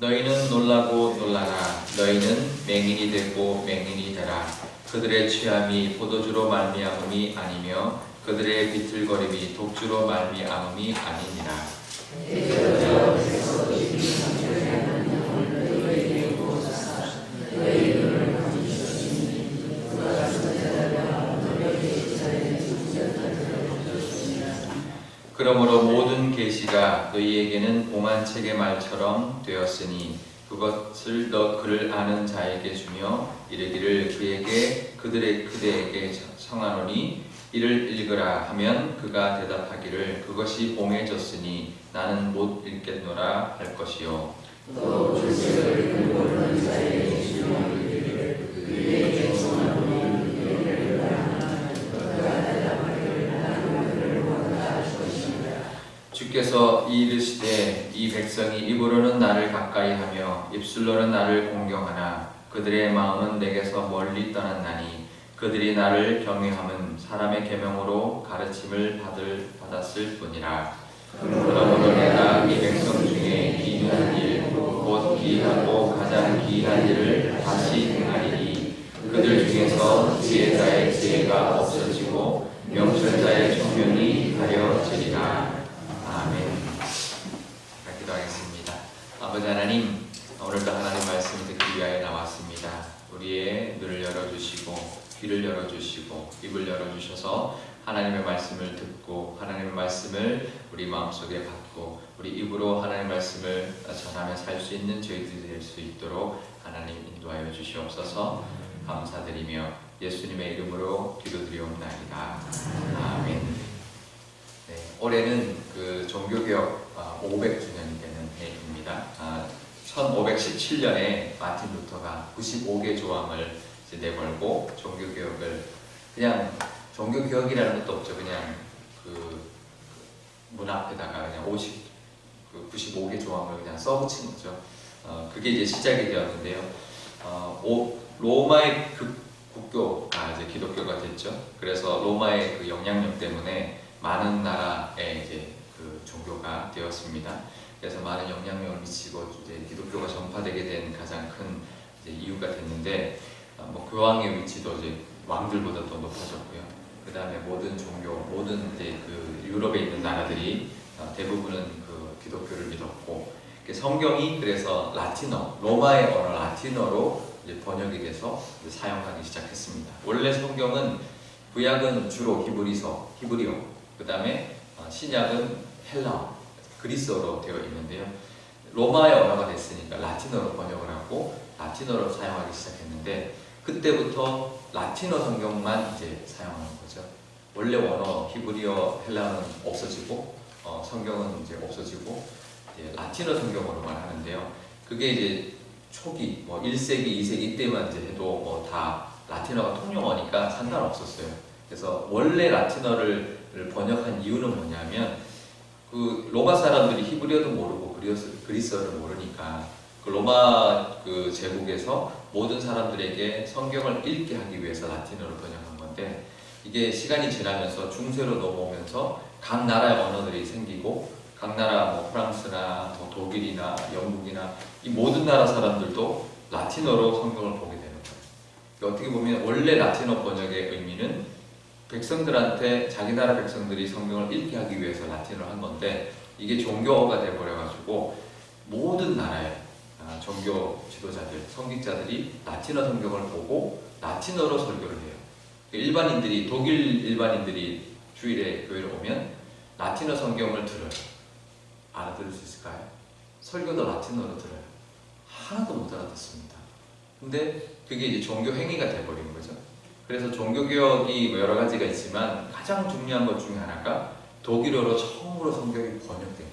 너희는 놀라고 놀라라. 너희는 맹인이 되고 맹인이 되라. 그들의 취함이 포도주로 말미암음이 아니며 그들의 비틀거림이 독주로 말미암음이 아니니라. 그러므로 모든 계시가 너희에게는 봉안책의 말처럼 되었으니 그것을 너 그를 아는 자에게 주며 이르기를 그대에게 성하노니 이를 읽으라 하면 그가 대답하기를 그것이 봉해졌으니 나는 못 읽겠노라 할 것이요. 또 주제를 모르는 자에게 주며 이르기를 그에게 성하노니 주께서 이르시되 이 백성이 입으로는 나를 가까이하며 입술로는 나를 공경하나 그들의 마음은 내게서 멀리 떠났나니 그들이 나를 경외함은 사람의 계명으로 가르침을 받았을 뿐이라. 그러므로 내가 이 백성 중에 기이한 일, 곧 기이하고 가장 기이한 일을 다시 행하리니 그들 중에서 지혜자의 지혜가 없어지고 명철자의 총명이 가려지리라. 아멘. 기도하겠습니다. 아버지 하나님, 오늘도 하나님 말씀을 듣기 위하여 나왔습니다. 우리의 눈을 열어주시고 귀를 열어주시고 입을 열어주셔서 하나님의 말씀을 듣고 하나님의 말씀을 우리 마음속에 받고 우리 입으로 하나님의 말씀을 전하며 살 수 있는 저희들이 될 수 있도록 하나님 인도하여 주시옵소서. 감사드리며 예수님의 이름으로 기도드리옵나이다. 아멘. 네, 올해는 그 종교개혁 500주년이 되는 해입니다. 1517년에 마틴 루터가 95개 조항을 내걸고 종교개혁을 그냥 종교개혁이라는 것도 없죠. 그냥 그 문 앞에다가 그냥 95개 조항을 그냥 써붙인 거죠. 그게 이제 시작이 되었는데요. 로마의 국교가 이제 기독교가 됐죠. 그래서 로마의 그 영향력 때문에 많은 나라에 이제 그 종교가 되었습니다. 그래서 많은 영향력을 미치고 이제 기독교가 전파되게 된 가장 큰 이제 이유가 됐는데, 교황의 위치도 이제 왕들보다 더 높아졌고요. 그 다음에 모든 종교, 모든 이제 그 유럽에 있는 나라들이 대부분은 그 기독교를 믿었고, 성경이 그래서 라틴어, 로마의 언어 라틴어로 이제 번역이 돼서 이제 사용하기 시작했습니다. 원래 성경은 구약은 주로 히브리어, 그 다음에 신약은 헬라어, 그리스어로 되어 있는데요. 로마의 언어가 됐으니까 라틴어로 번역을 하고 라틴어로 사용하기 시작했는데 그때부터 라틴어 성경만 이제 사용하는 거죠. 원래 원어 히브리어, 헬라어는 없어지고 성경은 이제 없어지고 이제 라틴어 성경으로만 하는데요. 그게 이제 초기 1세기, 2세기 이때만 이제 해도 다 라틴어가 통용어니까 상관없었어요. 그래서 원래 라틴어를 번역한 이유는 뭐냐면 그 로마 사람들이 히브리어도 모르고 그리스어를 모르니까 그 로마 그 제국에서 모든 사람들에게 성경을 읽게 하기 위해서 라틴어를 번역한 건데, 이게 시간이 지나면서 중세로 넘어오면서 각 나라의 언어들이 생기고 각 나라 프랑스나 독일이나 영국이나 이 모든 나라 사람들도 라틴어로 성경을 보게 되는 거예요. 어떻게 보면 원래 라틴어 번역의 의미는 백성들한테 자기 나라 백성들이 성경을 읽게 하기 위해서 라틴어를 한 건데, 이게 종교어가 돼버려가지고 모든 나라의 종교 지도자들, 성직자들이 라틴어 성경을 보고 라틴어로 설교를 해요. 일반인들이, 독일 일반인들이 주일에 교회를 오면 라틴어 성경을 들어요. 알아들을 수 있을까요? 설교도 라틴어로 들어요. 하나도 못 알아듣습니다. 근데 그게 이제 종교 행위가 돼버린 거죠. 그래서 종교개혁이 여러 가지가 있지만 가장 중요한 것 중에 하나가 독일어로 처음으로 성경이 번역된 거예요.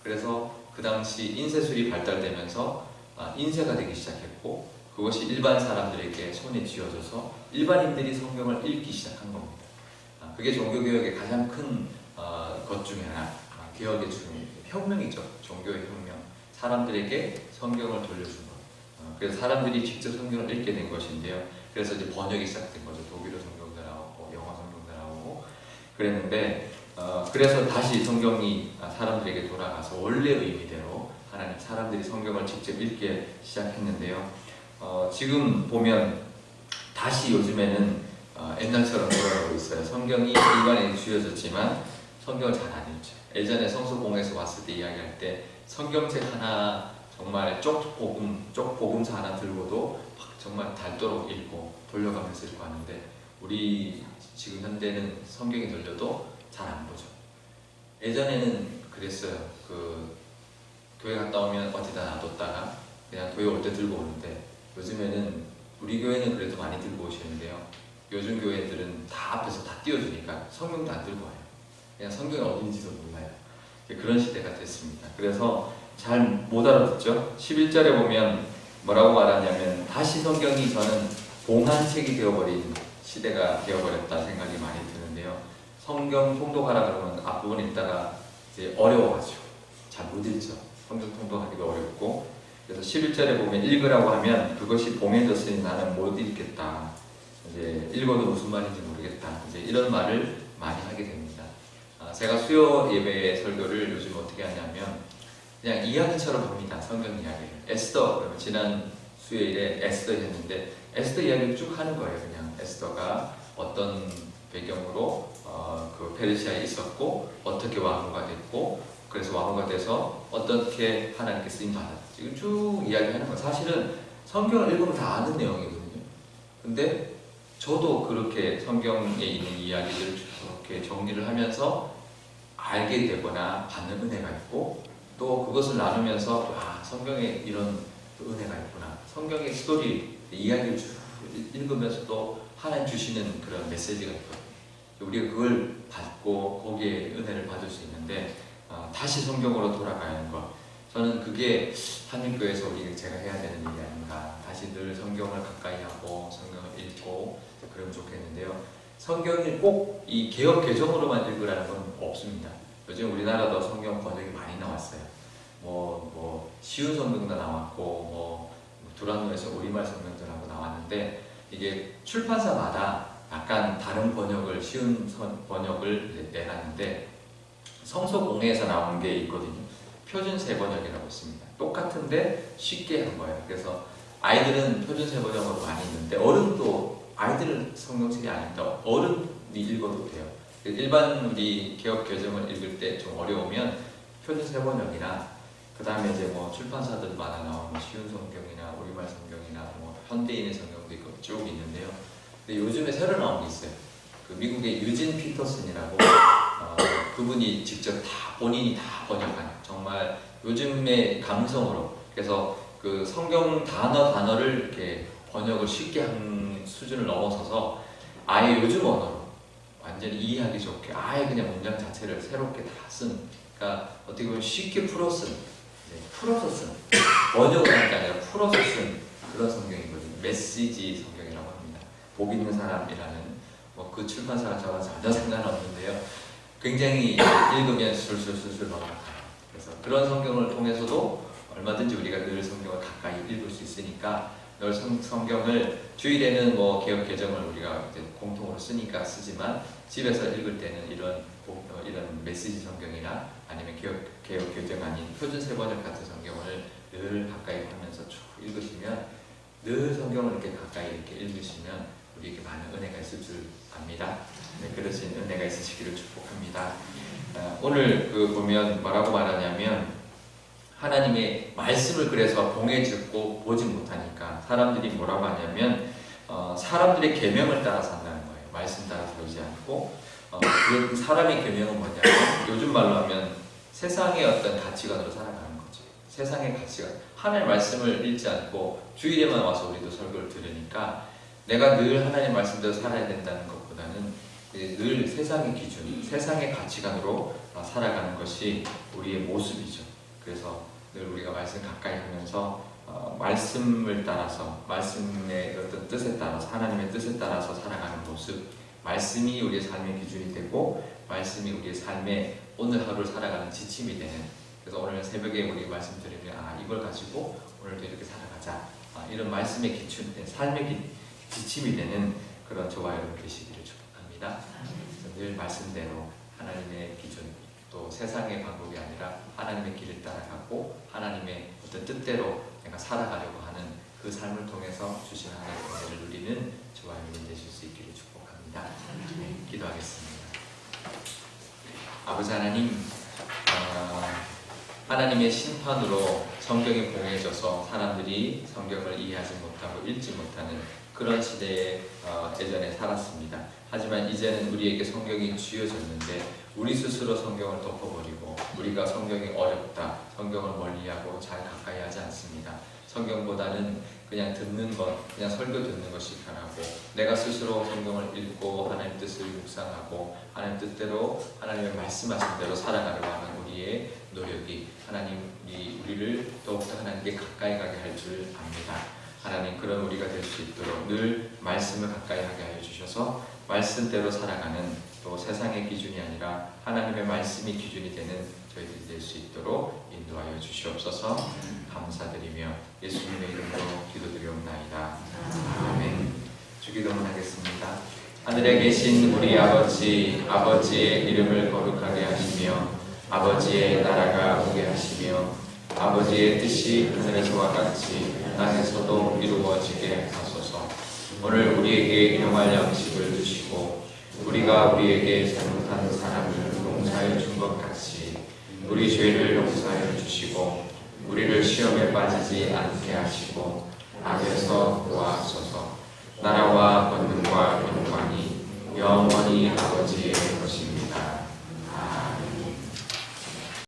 그래서 그 당시 인쇄술이 발달되면서 인쇄가 되기 시작했고, 그것이 일반 사람들에게 손에 쥐어져서 일반인들이 성경을 읽기 시작한 겁니다. 그게 종교개혁의 가장 큰 것 중에 하나, 개혁의 혁명이죠. 종교의 혁명. 사람들에게 성경을 돌려준 것. 그래서 사람들이 직접 성경을 읽게 된 것인데요. 그래서 이제 번역이 시작된 거죠. 독일어 성경도 나오고 영어 성경도 나오고 그랬는데, 그래서 다시 성경이 사람들에게 돌아가서 원래 의미대로 하나님 사람들이 성경을 직접 읽기 시작했는데요. 지금 보면 다시 요즘에는 옛날처럼 돌아가고 있어요. 성경이 일반에 주어졌지만 성경을 잘 안 읽죠. 예전에 성서공회에서 왔을 때 이야기할 때 성경책 하나 정말 쪽 복음서 하나 들고도 정말 닳도록 읽고 돌려가면서 읽고 하는데 우리 지금 현대는 성경이 들려도 잘 안 보죠. 예전에는 그랬어요. 교회 갔다 오면 어디다 놔뒀다가 그냥 교회 올 때 들고 오는데 요즘에는 우리 교회는 그래도 많이 들고 오시는데요. 요즘 교회들은 다 앞에서 다 띄워주니까 성경도 안 들고 와요. 그냥 성경이 어딘지도 몰라요. 그런 시대가 됐습니다. 그래서 잘 못 알아듣죠. 11절에 보면 뭐라고 말하냐면 다시 성경이 저는 봉한책이 되어버린 시대가 되어버렸다 생각이 많이 드는데요. 성경 통독하라 그러면 앞부분 읽다가 이제 어려워가지고 잘 못 읽죠. 성경 통독하기가 어렵고 그래서 11절에 보면 읽으라고 하면 그것이 봉해졌으니 나는 못 읽겠다. 이제 읽어도 무슨 말인지 모르겠다. 이제 이런 말을 많이 하게 됩니다. 제가 수요 예배 설교를 요즘 어떻게 하냐면 그냥 이야기처럼 합니다. 성경 이야기를. 에스더 그러면 지난 수요일에 에스더 했는데 에스더 이야기를 쭉 하는 거예요. 그냥 에스더가 어떤 배경으로 그 페르시아에 있었고 어떻게 왕후가 됐고 그래서 왕후가 돼서 어떻게 하나님께 쓰임 받았지. 지금 쭉 이야기하는 건 사실은 성경을 읽으면 다 아는 내용이거든요. 근데 저도 그렇게 성경에 있는 이야기들을 그렇게 정리를 하면서 알게 되거나 받는 은혜가 있고 또 그것을 나누면서 와 성경에 이런 은혜가 있구나. 성경의 스토리 이야기를 쭉 읽으면서도 하나님 주시는 그런 메시지가 있거든요. 우리가 그걸 받고 거기에 은혜를 받을 수 있는데 다시 성경으로 돌아가야 하는 것. 저는 그게 한일교회에서 제가 해야 되는 일이 아닌가. 다시 늘 성경을 가까이 하고 성경을 읽고 그러면 좋겠는데요. 성경을 꼭 이 개역 개정으로만 읽으라는 건 없습니다. 요즘 우리나라도 성경 번역이 많이 나왔어요. 쉬운 성경도 나왔고 두란노에서 우리말 성경들하고 나왔는데 이게 출판사마다 약간 다른 번역을 쉬운 번역을 내놨는데 성서공회에서 나온 게 있거든요. 표준세 번역이라고 있습니다. 똑같은데 쉽게 한 거예요. 그래서 아이들은 표준세 번역으로 많이 있는데 어른도 아이들은 성경책이 아닙니다. 어른이 읽어도 돼요. 일반 우리 개역 개정을 읽을 때 좀 어려우면 표준세 번역이나 그 다음에 이제 출판사들마다 나오는 쉬운 성경이나 우리말 성경이나 현대인의 성경도 있고 쭉 있는데요. 근데 요즘에 새로 나온 게 있어요. 그 미국의 유진 피터슨이라고 그분이 직접 본인이 다 번역한 정말 요즘의 감성으로 그래서 그 성경 단어를 이렇게 번역을 쉽게 한 수준을 넘어서서 아예 요즘 언어로 완전히 이해하기 좋게 아예 그냥 문장 자체를 새롭게 다 쓴 그러니까 어떻게 보면 쉽게 풀어서 쓴 번역을 하는 게 아니라 풀어서 쓴 그런 성경이거든요. 메시지 성경이라고 합니다. 복 있는 사람이라는 그 출판사가 저와 전혀 상관없는데요. 굉장히 읽으면 술술술술 넘어가요. 그래서 그런 성경을 통해서도 얼마든지 우리가 늘 성경을 가까이 읽을 수 있으니까 늘 성경을 주일에는 개역 개정을 우리가 이제 공통으로 쓰니까 쓰지만 집에서 읽을 때는 이런 메시지 성경이나 아니면 개역 개정 아닌 표준세 번역 같은 성경을 늘 가까이 하면서 쭉 읽으시면 늘 성경을 이렇게 가까이 이렇게 읽으시면 우리에게 많은 은혜가 있을 줄 압니다. 네, 그러신 은혜가 있으시기를 축복합니다. 오늘 보면 뭐라고 말하냐면 하나님의 말씀을 그래서 봉해짓고 보지 못하니까 사람들이 뭐라고 하냐면 사람들의 계명을 따라 산다는 거예요. 말씀 따라 살지 않고 그 사람의 계명은 뭐냐면 요즘 말로 하면 세상의 어떤 가치관으로 살아가는 거죠. 세상의 가치관. 하나님의 말씀을 읽지 않고 주일에만 와서 우리도 설교를 들으니까 내가 늘 하나님의 말씀대로 살아야 된다는 것보다는 늘 세상의 기준, 세상의 가치관으로 살아가는 것이 우리의 모습이죠. 그래서 늘 우리가 말씀 가까이 하면서 말씀을 따라서 말씀의 어떤 뜻에 따라서 하나님의 뜻에 따라서 살아가는 모습 말씀이 우리의 삶의 기준이 되고 말씀이 우리의 삶의 오늘 하루를 살아가는 지침이 되는 그래서 오늘 새벽에 우리 말씀 드리면 이걸 가지고 오늘도 이렇게 살아가자 이런 말씀의 기준, 삶의 지침이 되는 그런 저와 여러분 되시기를 축복합니다. 늘 말씀대로 하나님의 기준 또 세상의 방법이 아니라 하나님의 길을 따라가고 하나님의 어떤 뜻대로 내가 살아가려고 하는 그 삶을 통해서 주신 하나님의 은혜를 누리는 저와 여러분 되실 수 있기를 축복합니다. 네, 기도하겠습니다. 아버지 하나님, 하나님의 심판으로 성경이 공해져서 사람들이 성경을 이해하지 못하고 읽지 못하는 그런 시대에 예전에 살았습니다. 하지만 이제는 우리에게 성경이 쥐어졌는데 우리 스스로 성경을 덮어버리고 우리가 성경이 어렵다, 성경을 멀리하고 잘 가까이 하지 않습니다. 성경보다는 그냥 듣는 것, 그냥 설교 듣는 것이 편하고 내가 스스로 성경을 읽고 하나님 뜻을 묵상하고 하나님 뜻대로 하나님의 말씀하신 대로 살아가려고 하는 우리의 노력이 하나님이 우리를 더욱더 하나님께 가까이 가게 할 줄 압니다. 하나님, 그런 우리가 될 수 있도록 늘 말씀을 가까이 하게 하여 주셔서 말씀대로 살아가는, 또 세상의 기준이 아니라 하나님의 말씀이 기준이 되는 저희들이 될 수 있도록 인도하여 주시옵소서. 감사드리며 예수님의 이름으로 기도드리옵나이다. 아멘. 주기도문 하겠습니다. 하늘에 계신 우리 아버지, 아버지의 이름을 거룩하게 하시며 아버지의 나라가 오게 하시며 아버지의 뜻이 하늘에서와 같이 땅에서도 이루어지게 하소서. 오늘 우리에게 일용할 양식을 주시고 우리가 우리에게 잘못한 사람을 용서하여 준 것 같이 우리 죄를 용서하여 주시고 우리를 시험에 빠지지 않게 하시고 악에서 구하소서. 나라와 권능과 영광이 영원히 아버지